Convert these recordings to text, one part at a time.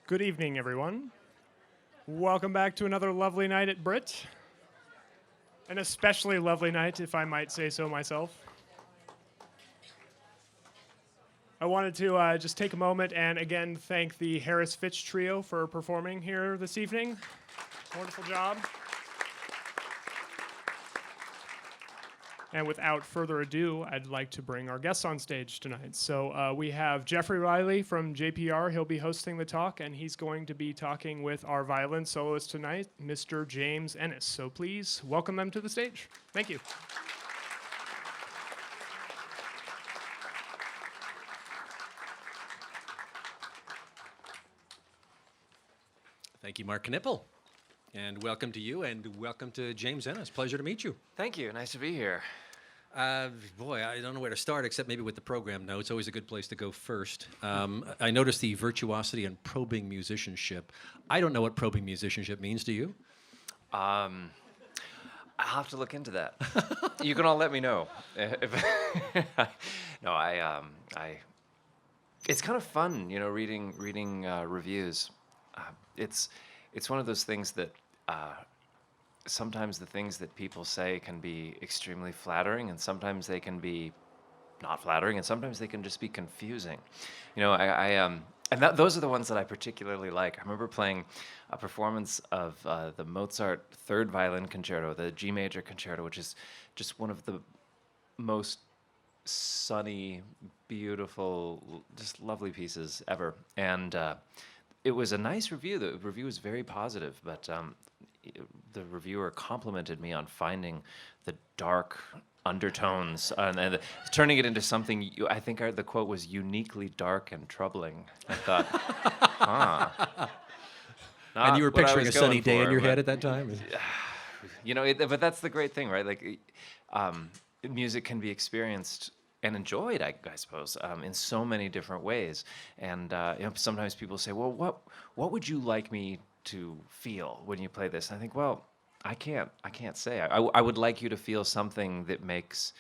Good evening, everyone. Welcome back to another lovely night at Brit. An especially lovely night, if I might say so myself. I wanted to just take a moment and again thank the Harris Fitch Trio for performing here this evening. Wonderful job. And without further ado, I'd like to bring our guests on stage tonight. So we have Geoffrey Riley from JPR. He'll be hosting the talk, and he's going to be talking with our violin soloist tonight, Mr. James Ehnes. So please welcome them to the stage. Thank you. Thank you, Mark Knippel. And welcome to you, and welcome to James Ehnes. Pleasure to meet you. Thank you. Nice to be here. Boy, I don't know where to start, except maybe with the program notes. Always a good place to go first. I noticed the virtuosity and probing musicianship. I don't know what probing musicianship means. Do you? I'll have to look into that. You can all let me know. No, It's kind of fun, reading reviews. It's one of those things that sometimes the things that people say can be extremely flattering, and sometimes they can be not flattering, and sometimes they can just be confusing. Those are the ones that I particularly like. I remember playing a performance of the Mozart Third Violin Concerto, the G Major Concerto, which is just one of the most sunny, beautiful, just lovely pieces ever. And it was a nice review. The review was very positive, but the reviewer complimented me on finding the dark undertones and turning it into something. I think the quote was uniquely dark and troubling. I thought, And you were picturing a sunny day in your but, head at that time? But that's the great thing, right? Like, music can be experienced and enjoyed, I suppose, in so many different ways. And sometimes people say, "Well, what would you like me to feel when you play this?" And I think, well, I can't say. I would like you to feel something that makes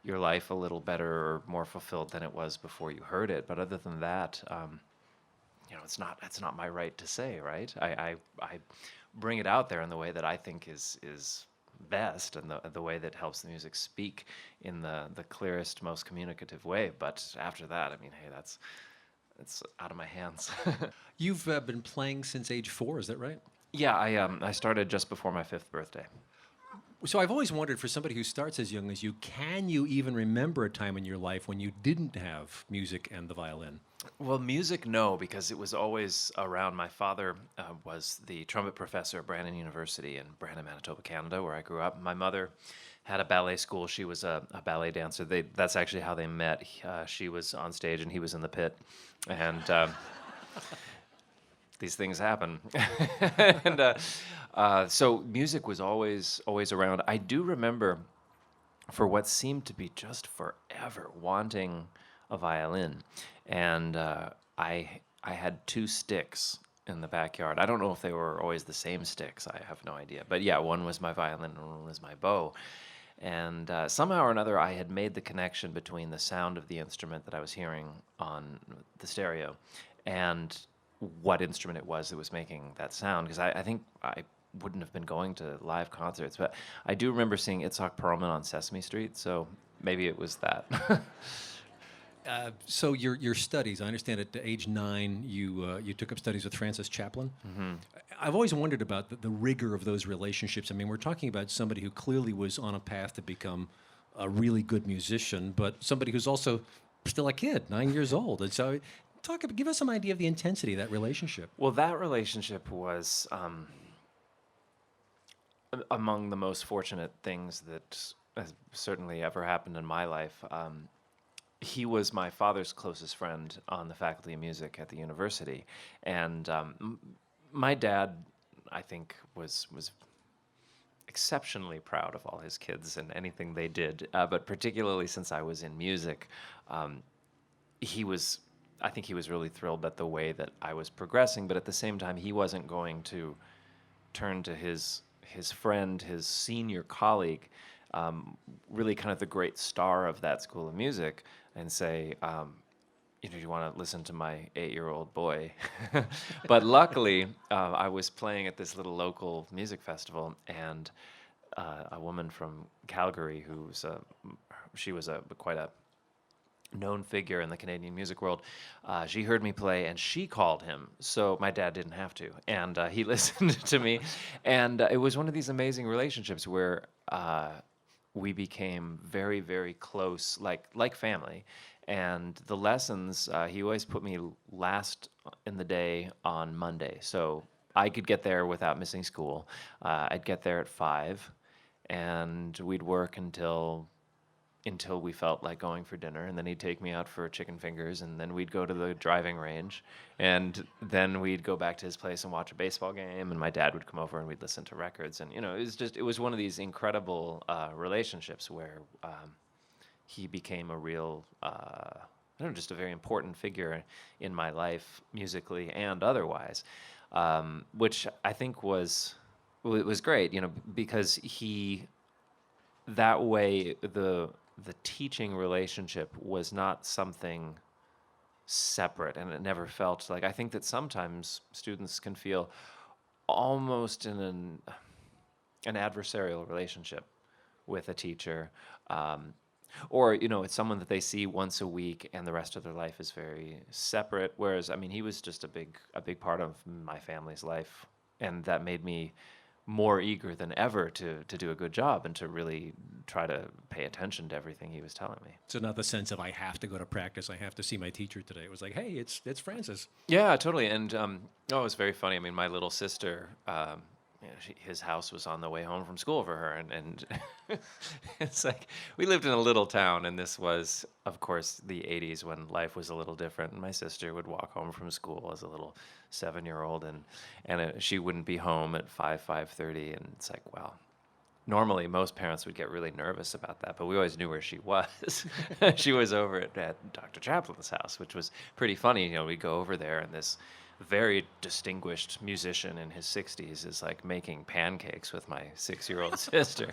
your life a little better or more fulfilled than it was before you heard it. But other than that, it's not my right to say, right? I bring it out there in the way that I think is best, and the way that helps the music speak in the clearest, most communicative way. But after that, I mean, hey, it's out of my hands. You've been playing since age 4, is that right? Yeah, I started just before my 5th birthday. So I've always wondered, for somebody who starts as young as you, can you even remember a time in your life when you didn't have music and the violin? Well, music, no, because it was always around. My father was the trumpet professor at Brandon University in Brandon, Manitoba, Canada, where I grew up. My mother had a ballet school. She was a ballet dancer. That's actually how they met. She was on stage and he was in the pit. And these things happen. And so music was always around. I do remember, for what seemed to be just forever, wanting a violin. And I had 2 sticks in the backyard. I don't know if they were always the same sticks. I have no idea. But yeah, one was my violin and one was my bow. And somehow or another, I had made the connection between the sound of the instrument that I was hearing on the stereo and what instrument it was that was making that sound. Because I think I wouldn't have been going to live concerts. But I do remember seeing Itzhak Perlman on Sesame Street, so maybe it was that. So your studies, I understand at age 9 you took up studies with Francis Chaplin. Mm-hmm. I've always wondered about the rigor of those relationships. I mean, we're talking about somebody who clearly was on a path to become a really good musician, but somebody who's also still a kid, 9 years old. And so give us some idea of the intensity of that relationship. Well, that relationship was among the most fortunate things that has certainly ever happened in my life. He was my father's closest friend on the faculty of music at the university. And my dad, I think, was exceptionally proud of all his kids and anything they did. But particularly since I was in music, I think he was really thrilled at the way that I was progressing. But at the same time, he wasn't going to turn to his friend, his senior colleague, really kind of the great star of that school of music, and say, do you want to listen to my 8-year-old boy? But luckily, I was playing at this little local music festival, and a woman from Calgary, she was quite a known figure in the Canadian music world. She heard me play, and she called him. So my dad didn't have to, and he listened to me, and it was one of these amazing relationships where we became very, very close, like family. And the lessons, he always put me last in the day on Monday, so I could get there without missing school. I'd get there at 5, and we'd work until we felt like going for dinner, and then he'd take me out for chicken fingers, and then we'd go to the driving range, and then we'd go back to his place and watch a baseball game, and my dad would come over and we'd listen to records, and it was one of these incredible relationships where he became a real I don't know, just a very important figure in my life, musically and otherwise, which I think was great, because that way the teaching relationship was not something separate, and it never felt like, I think that sometimes students can feel almost in an adversarial relationship with a teacher, or it's someone that they see once a week and the rest of their life is very separate, whereas he was just a big part of my family's life, and that made me more eager than ever to do a good job and to really try to pay attention to everything he was telling me. So not the sense of I have to go to practice, I have to see my teacher today. It was like, hey, it's Francis. Yeah, totally. And it was very funny. My little sister, his house was on the way home from school for her, and it's like we lived in a little town, and this was, of course, the 80s when life was a little different. And my sister would walk home from school as a little 7-year-old, and she wouldn't be home at 5:30, and it's like, well, normally most parents would get really nervous about that, but we always knew where she was. She was over at Dr. Chaplin's house, which was pretty funny. We'd go over there, and this very distinguished musician in his 60s is like making pancakes with my 6-year-old sister.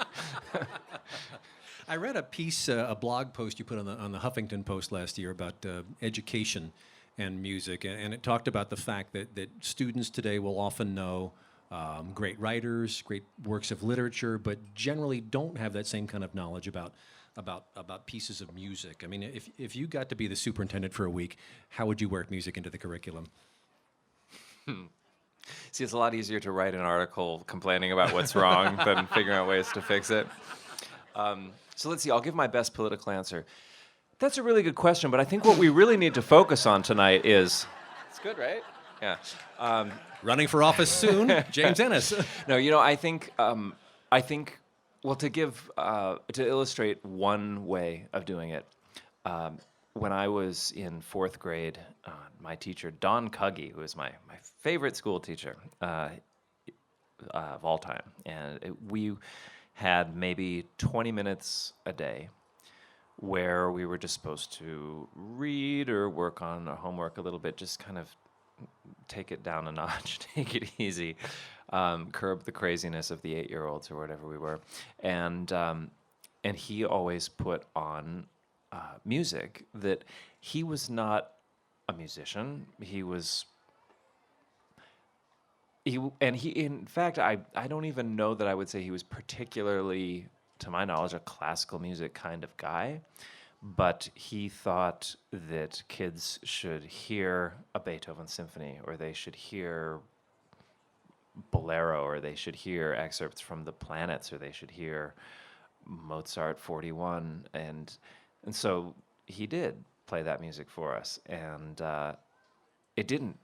I read a piece, a blog post you put on the Huffington Post last year about education and music, and it talked about the fact that students today will often know great writers, great works of literature, but generally don't have that same kind of knowledge about pieces of music. If you got to be the superintendent for a week, how would you work music into the curriculum? See, it's a lot easier to write an article complaining about what's wrong than figuring out ways to fix it. So let's see, I'll give my best political answer. That's a really good question, but I think what we really need to focus on tonight is... It's good, right? Yeah. Running for office soon, James Ehnes. No, I think, well, to illustrate one way of doing it, when I was in 4th grade, my teacher, Don Cuggy, who was my favorite school teacher of all time, and we had maybe 20 minutes a day where we were just supposed to read or work on our homework a little bit, just kind of take it down a notch, take it easy, curb the craziness of the 8-year-olds or whatever we were. And he always put on music that he was not a musician. In fact, I don't even know that I would say he was particularly, to my knowledge, a classical music kind of guy, but he thought that kids should hear a Beethoven symphony, or they should hear Bolero, or they should hear excerpts from The Planets, or they should hear Mozart 41, and so he did play that music for us, and it didn't,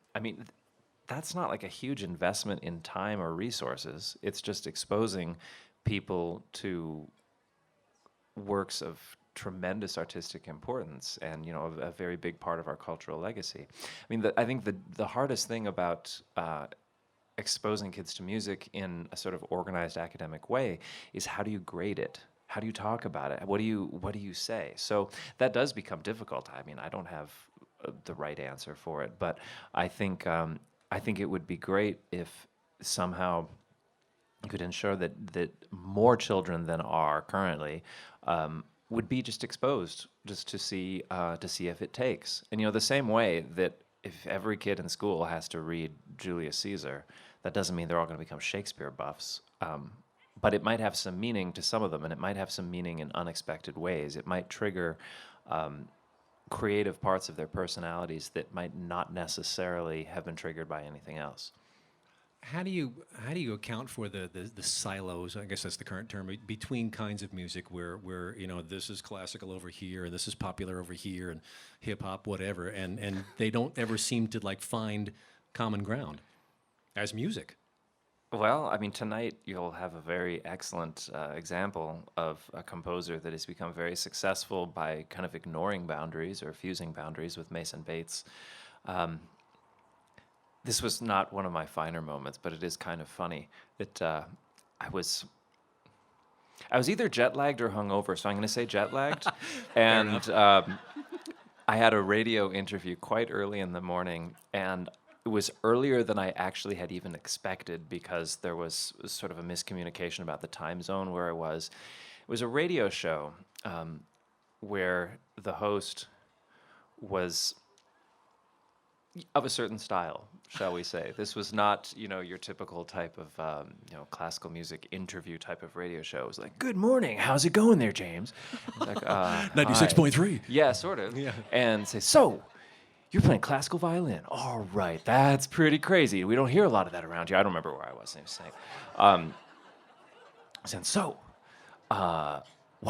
that's not like a huge investment in time or resources. It's just exposing people to works of tremendous artistic importance and, a very big part of our cultural legacy. I think the hardest thing about exposing kids to music in a sort of organized academic way is, how do you grade it? How do you talk about it? What do you say? So that does become difficult. I don't have the right answer for it, but I think it would be great if somehow you could ensure that more children than are currently would be just exposed just to see if it takes. And the same way that if every kid in school has to read Julius Caesar, that doesn't mean they're all going to become Shakespeare buffs. But it might have some meaning to some of them, and it might have some meaning in unexpected ways. It might trigger creative parts of their personalities that might not necessarily have been triggered by anything else. How do you account for the silos? I guess that's the current term between kinds of music, where this is classical over here and this is popular over here and hip hop whatever, and they don't ever seem to like find common ground as music. Well, I mean, tonight you'll have a very excellent example of a composer that has become very successful by kind of ignoring boundaries or fusing boundaries with Mason Bates. This was not one of my finer moments, but it is kind of funny that I was either jet lagged or hungover, so I'm going to say jet lagged. And I had a radio interview quite early in the morning, and it was earlier than I actually had even expected because there was sort of a miscommunication about the time zone where I was. It was a radio show where the host was of a certain style, shall we say. This was not, your typical type of, classical music interview type of radio show. It was like, "Good morning, how's it going there, James?" It's like, 96.3. Yeah, sort of. Yeah. And say, "So, you're playing classical violin. All right, that's pretty crazy. We don't hear a lot of that around you." I don't remember where I was. He was saying, I said, "So, why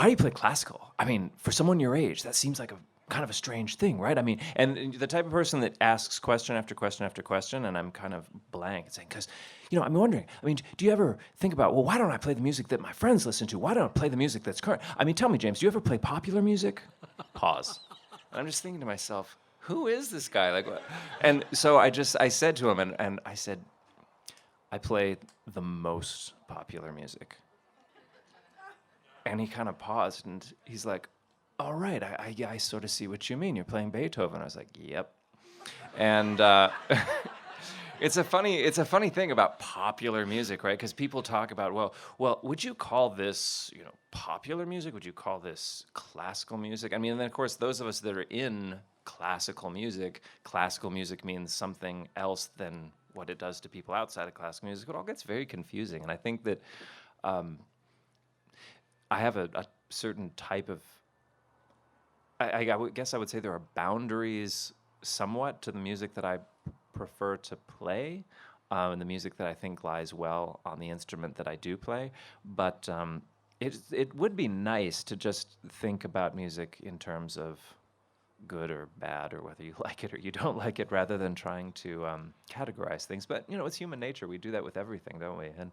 do you play classical? I mean, for someone your age, that seems like a kind of a strange thing, right? I mean," and the type of person that asks question after question after question, and I'm kind of blank, saying, because, I'm wondering, I mean, do you ever think about, well, why don't I play the music that my friends listen to? Why don't I play the music that's current? I mean, tell me, James, do you ever play popular music? Pause. And I'm just thinking to myself, who is this guy? Like, what? And so I said to him, and I said, "I play the most popular music." And he kind of paused, and he's like, "All right, I sort of see what you mean. You're playing Beethoven." I was like, "Yep." And it's a funny thing about popular music, right? Because people talk about, well, would you call this, popular music? Would you call this classical music? I mean, and then of course, those of us that are in classical music means something else than what it does to people outside of classical music. It all gets very confusing, and I think that I have a certain type of guess I would say there are boundaries somewhat to the music that I prefer to play, and the music that I think lies well on the instrument that I do play. But it would be nice to just think about music in terms of good or bad, or whether you like it or you don't like it, rather than trying to categorize things. But it's human nature. We do that with everything, don't we? And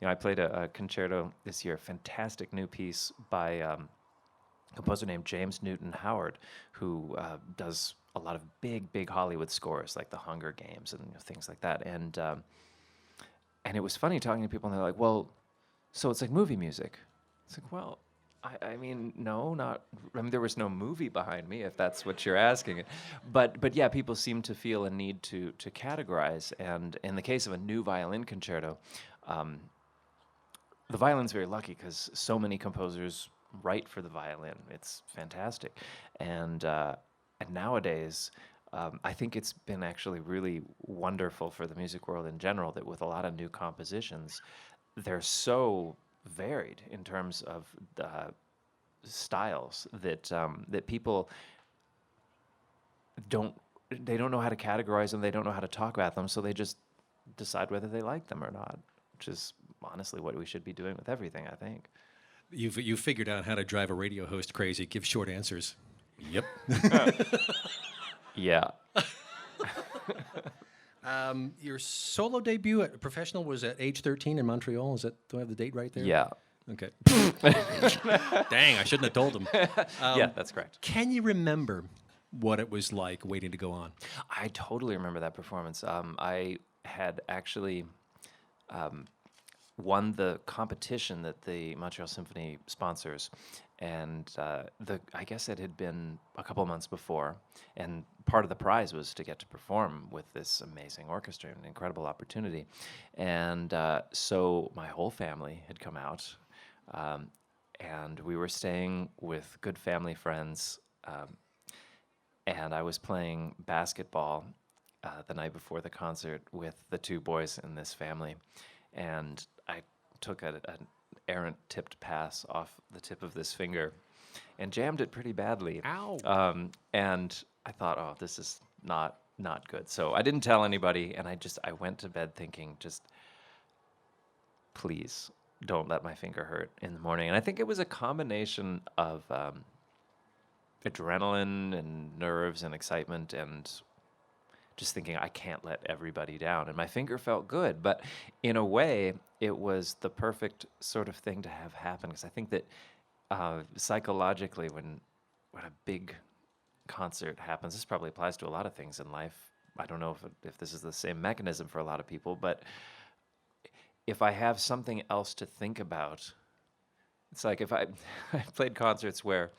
I played a concerto this year, fantastic new piece by a composer named James Newton Howard, who does a lot of big Hollywood scores, like The Hunger Games and things like that. And it was funny talking to people, and they're like, "Well, so it's like movie music?" It's like, well, I mean, no, not. I mean, there was no movie behind me, if that's what you're asking. But yeah, people seem to feel a need to categorize. And in the case of a new violin concerto, the violin's very lucky because so many composers write for the violin. It's fantastic, and nowadays, I think it's been actually really wonderful for the music world in general that with a lot of new compositions, they're so varied in terms of styles that that people don't know how to categorize them. They don't know how to talk about them, so they just decide whether they like them or not, which is honestly what we should be doing with everything, I think. You've figured out how to drive a radio host crazy. Give short answers. Yep. Yeah. Your solo debut at professional was at age 13 in Montreal. Do I have the date right there? Yeah. Okay. Dang, I shouldn't have told him. Yeah, that's correct. Can you remember what it was like waiting to go on? I totally remember that performance. I had actually won the competition that the Montreal Symphony sponsors, and I guess it had been a couple of months before, and part of the prize was to get to perform with this amazing orchestra, an incredible opportunity. And so my whole family had come out, and we were staying with good family friends, and I was playing basketball the night before the concert with the two boys in this family, and I took an errant tipped pass off the tip of this finger and jammed it pretty badly. Ow. And I thought, oh, this is not good. So I didn't tell anybody, and I went to bed thinking, just please don't let my finger hurt in the morning. And I think it was a combination of adrenaline and nerves and excitement and just thinking I can't let everybody down. And my finger felt good, but in a way, it was the perfect sort of thing to have happen, because I think that psychologically, when a big concert happens, this probably applies to a lot of things in life. I don't know if this is the same mechanism for a lot of people, but if I have something else to think about, it's like if I played concerts where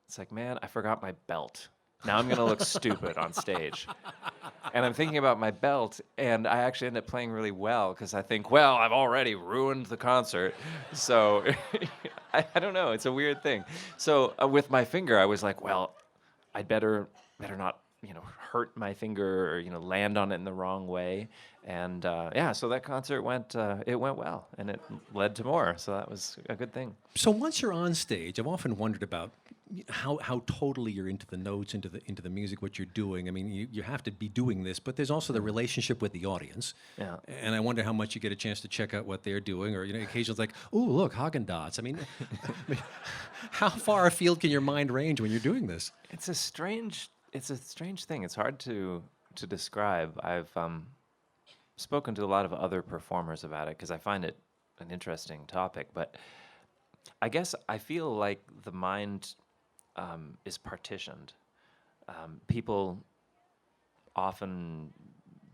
it's like, man, I forgot my belt. Now I'm going to look stupid on stage. And I'm thinking about my belt, and I actually end up playing really well because I think, well, I've already ruined the concert. So I don't know. It's a weird thing. So with my finger, I was like, well, I'd better not, hurt my finger or, land on it in the wrong way. And so that concert went well, and it led to more. So that was a good thing. So once you're on stage, I've often wondered about how totally you're into the notes, into the music, what you're doing. I mean, you have to be doing this, but there's also the relationship with the audience. Yeah. And I wonder how much you get a chance to check out what they're doing, or occasionally it's like, oh, look, Haagen-Dazs. I mean, how far afield can your mind range when you're doing this? It's a strange thing. It's hard to describe. I've spoken to a lot of other performers about it because I find it an interesting topic. But I guess I feel like the mind is partitioned. People often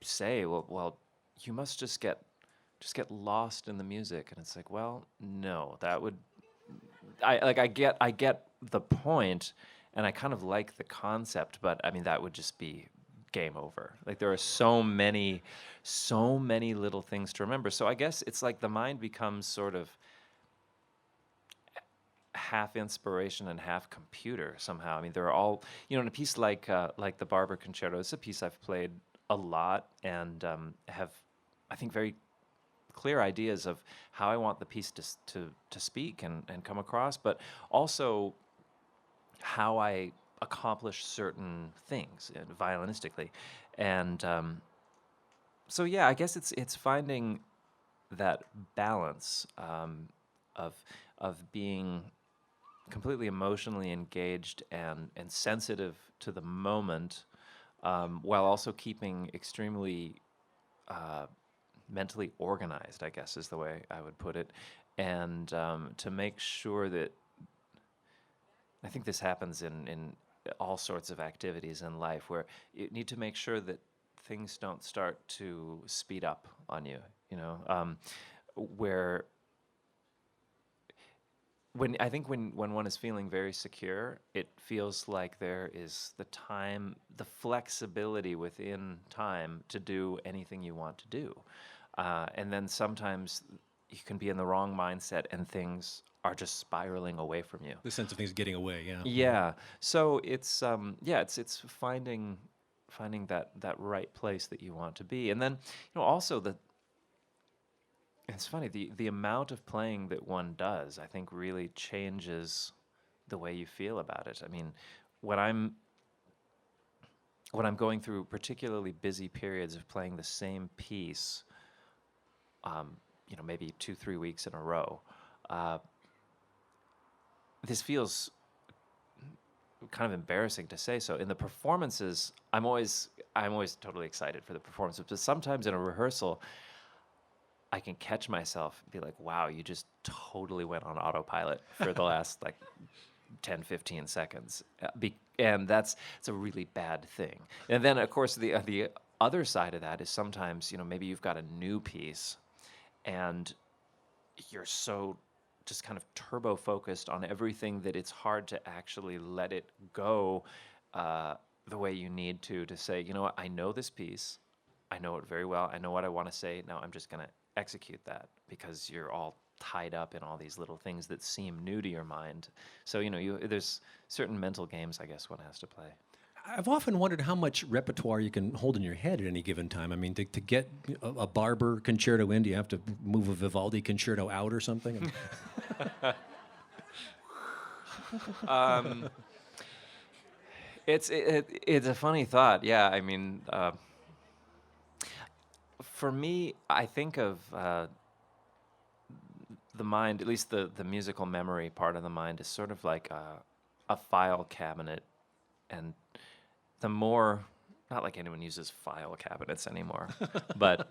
say, "Well, you must just get lost in the music," and it's like, well, no, that would. I get the point, and I kind of like the concept, but I mean that would just be game over. Like there are so many little things to remember. So I guess it's like the mind becomes sort of half inspiration and half computer somehow. I mean, they're all, in a piece like the Barber Concerto, it's a piece I've played a lot and have, I think, very clear ideas of how I want the piece to speak and come across, but also how I accomplish certain things violinistically. And so, yeah, I guess it's finding that balance of being completely emotionally engaged and sensitive to the moment, while also keeping extremely mentally organized, I guess is the way I would put it, and to make sure that, I think this happens in all sorts of activities in life, where you need to make sure that things don't start to speed up on you, where when one is feeling very secure, it feels like there is the time, the flexibility within time to do anything you want to do. And then sometimes you can be in the wrong mindset and things are just spiraling away from you. The sense of things getting away, yeah. Yeah. So it's it's finding that right place that you want to be. And then, also it's funny, the amount of playing that one does, I think, really changes the way you feel about it. I mean, when I'm going through particularly busy periods of playing the same piece, maybe 2-3 weeks in a row, this feels kind of embarrassing to say so. In the performances, I'm always totally excited for the performances, but sometimes in a rehearsal, I can catch myself and be like, wow, you just totally went on autopilot for the last 10, 15 seconds. And it's a really bad thing. And then, of course, the other side of that is sometimes, maybe you've got a new piece and you're so just kind of turbo focused on everything that it's hard to actually let it go the way you need to say, you know what, I know this piece. I know it very well. I know what I want to say. Now I'm just going to execute that, because you're all tied up in all these little things that seem new to your mind. So there's certain mental games I guess one has to play. I've often wondered how much repertoire you can hold in your head at any given time. I mean, to get a Barber concerto in, do you have to move a Vivaldi concerto out or something? It's a funny thought. Yeah, I mean, for me, I think of the mind, at least the musical memory part of the mind, is sort of like a file cabinet, and the more, not like anyone uses file cabinets anymore, but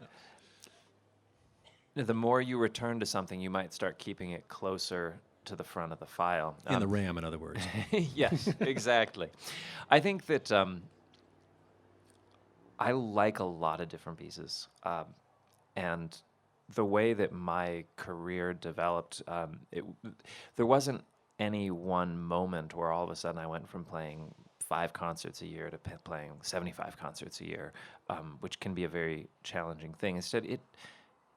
the more you return to something, you might start keeping it closer to the front of the file. In the RAM, in other words. Yes, exactly. I think that I like a lot of different pieces. And the way that my career developed, there wasn't any one moment where all of a sudden I went from playing 5 concerts a year to playing 75 concerts a year, which can be a very challenging thing. Instead,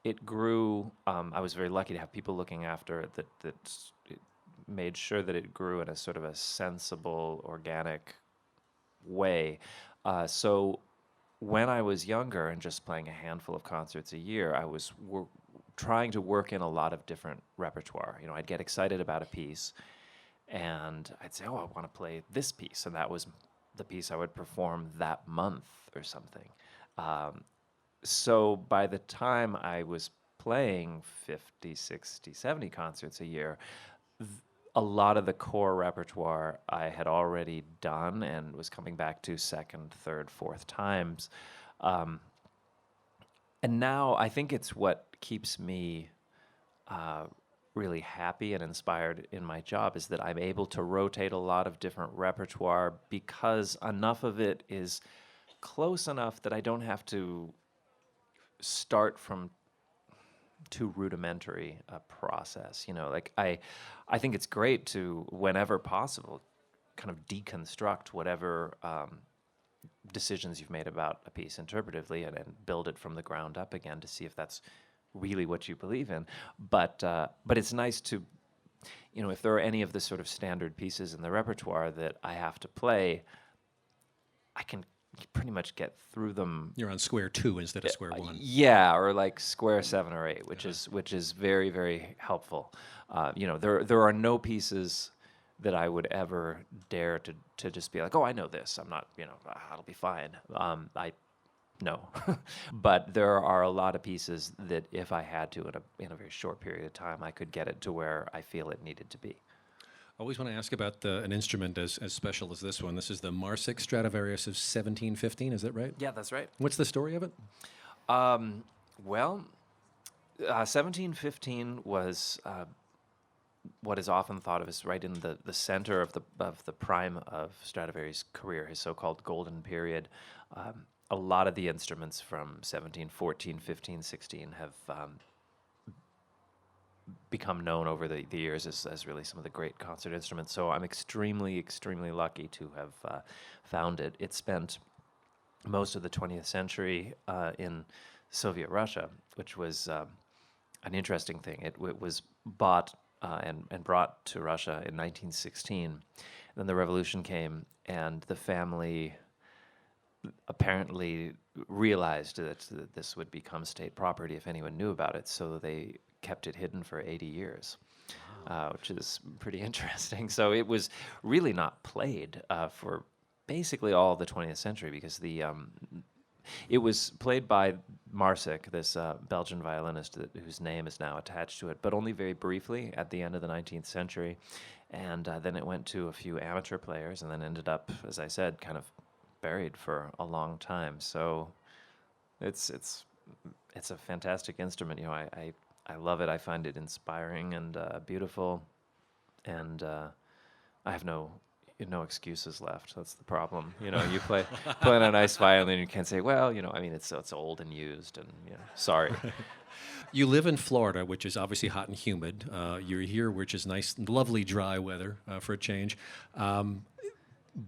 it grew. I was very lucky to have people looking after it that it made sure that it grew in a sort of a sensible, organic way. So when I was younger and just playing a handful of concerts a year, I was trying to work in a lot of different repertoire. I'd get excited about a piece, and I'd say, "Oh, I want to play this piece," and that was the piece I would perform that month or something. So by the time I was playing 50, 60, 70 concerts a year, a lot of the core repertoire I had already done and was coming back to second, third, fourth times. And now I think it's what keeps me really happy and inspired in my job, is that I'm able to rotate a lot of different repertoire because enough of it is close enough that I don't have to start from too rudimentary a process. Like I think it's great to, whenever possible, kind of deconstruct whatever decisions you've made about a piece interpretively and build it from the ground up again to see if that's really what you believe in. But it's nice to, if there are any of the sort of standard pieces in the repertoire that I have to play, I can pretty much get through them. You're on square 2 instead of square 1. Yeah, or like square 7 or 8, which is very, very helpful. There are no pieces that I would ever dare to just be like, "Oh, I know this. I'm not, I'll be fine." No, but there are a lot of pieces that if I had to in a very short period of time, I could get it to where I feel it needed to be. I always want to ask about an instrument as special as this one. This is the Marsic Stradivarius of 1715, is that right? Yeah, that's right. What's the story of it? 1715 was what is often thought of as right in the center of the prime of Stradivarius' career, his so-called golden period. A lot of the instruments from 1714, 15, 16 have become known over the years as really some of the great concert instruments. So I'm extremely, extremely lucky to have found it. It spent most of the 20th century in Soviet Russia, which was an interesting thing. It was bought and brought to Russia in 1916. Then the revolution came, and the family apparently realized that this would become state property if anyone knew about it, so they kept it hidden for 80 years, which is pretty interesting. So it was really not played for basically all the 20th century because it was played by Marsic, this Belgian violinist whose name is now attached to it, but only very briefly at the end of the 19th century. And then it went to a few amateur players and then ended up, as I said, kind of buried for a long time. So it's a fantastic instrument. I love it. I find it inspiring and beautiful, and I have no excuses left. That's the problem. You play a nice violin, you can't say, well, it's old and used, and sorry. You live in Florida, which is obviously hot and humid. You're here, which is nice, lovely, dry weather for a change.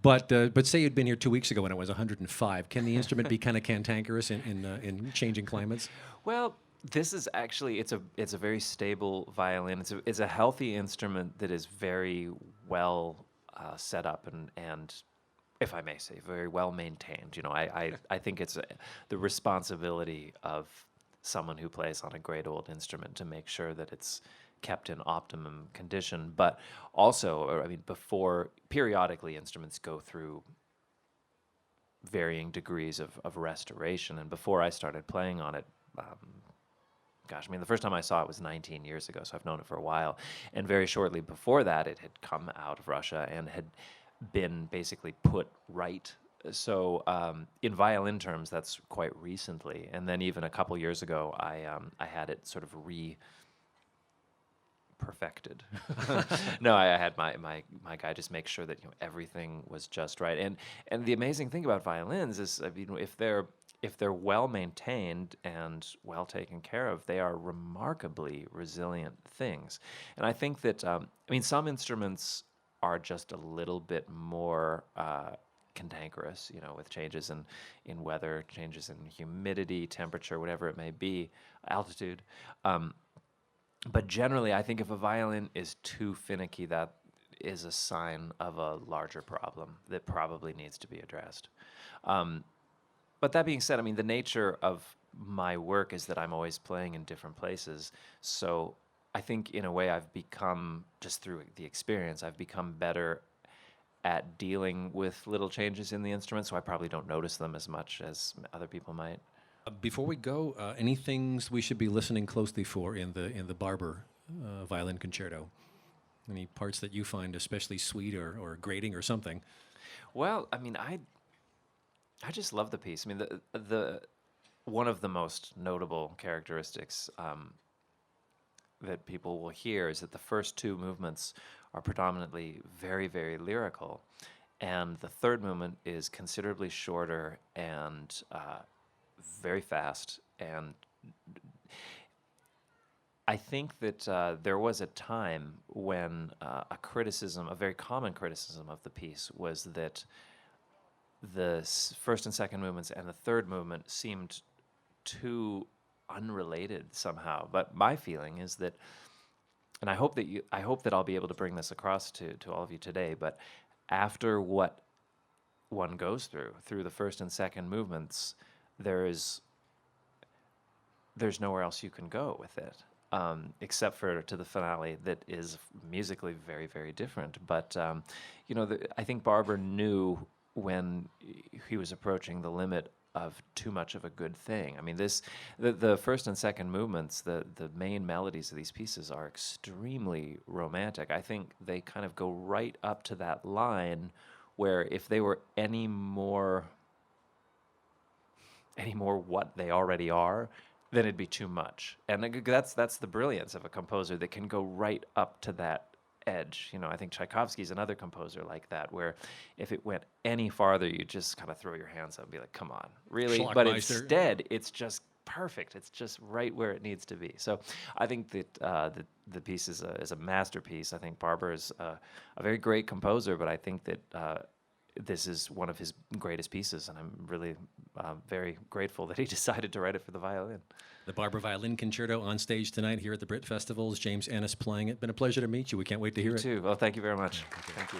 But say you'd been here 2 weeks ago when it was 105. Can the instrument be kind of cantankerous in changing climates? Well, This is actually it's a very stable violin. It's a healthy instrument that is very well set up and if I may say, very well maintained. You know, I think it's the responsibility of someone who plays on a great old instrument to make sure that it's kept in optimum condition. But also, I mean, periodically instruments go through varying degrees of restoration. And before I started playing on it, gosh, I mean, the first time I saw it was 19 years ago, so I've known it for a while. And very shortly before that, it had come out of Russia and had been basically put right. So in violin terms, that's quite recently. And then even a couple years ago, I had it sort of perfected. No, I had my guy just make sure that everything was just right. And the amazing thing about violins is, I mean, if they're well maintained and well taken care of, they are remarkably resilient things. And I think that I mean, some instruments are just a little bit more cantankerous, with changes in weather, changes in humidity, temperature, whatever it may be, altitude. But generally, I think if a violin is too finicky, that is a sign of a larger problem that probably needs to be addressed. But that being said, I mean, the nature of my work is that I'm always playing in different places. So I think in a way I've become, just through the experience, I've become better at dealing with little changes in the instrument, so I probably don't notice them as much as other people might. Before we go, any things we should be listening closely for in the Barber violin concerto? Any parts that you find especially sweet or grating or something? Well, I mean, I just love the piece. I mean, the one of the most notable characteristics that people will hear is that the first two movements are predominantly very, very lyrical, and the third movement is considerably shorter and very fast. And I think that there was a time when a very common criticism of the piece was that the first and second movements and the third movement seemed too unrelated somehow. But my feeling is that, and I hope that I'll be able to bring this across to all of you today, but after what one goes through the first and second movements, there's nowhere else you can go with it, except for to the finale that is musically very, very different. But I think Barber knew when he was approaching the limit of too much of a good thing. I mean, the first and second movements, the main melodies of these pieces are extremely romantic. I think they kind of go right up to that line where if they were any more what they already are, then it'd be too much. And that's the brilliance of a composer that can go right up to that edge. I think Tchaikovsky's another composer like that, where if it went any farther, you just kind of throw your hands up and be like, come on, really? But instead, it's just perfect. It's just right where it needs to be. So I think that the piece is a masterpiece. I think Barber is a very great composer, but I think that this is one of his greatest pieces, and I'm really very grateful that he decided to write it for the violin. The Barber Violin Concerto on stage tonight here at the Brit Festivals. James Ehnes playing it. Been a pleasure to meet you. We can't wait to hear it. You too. Well, thank you very much. Thank you.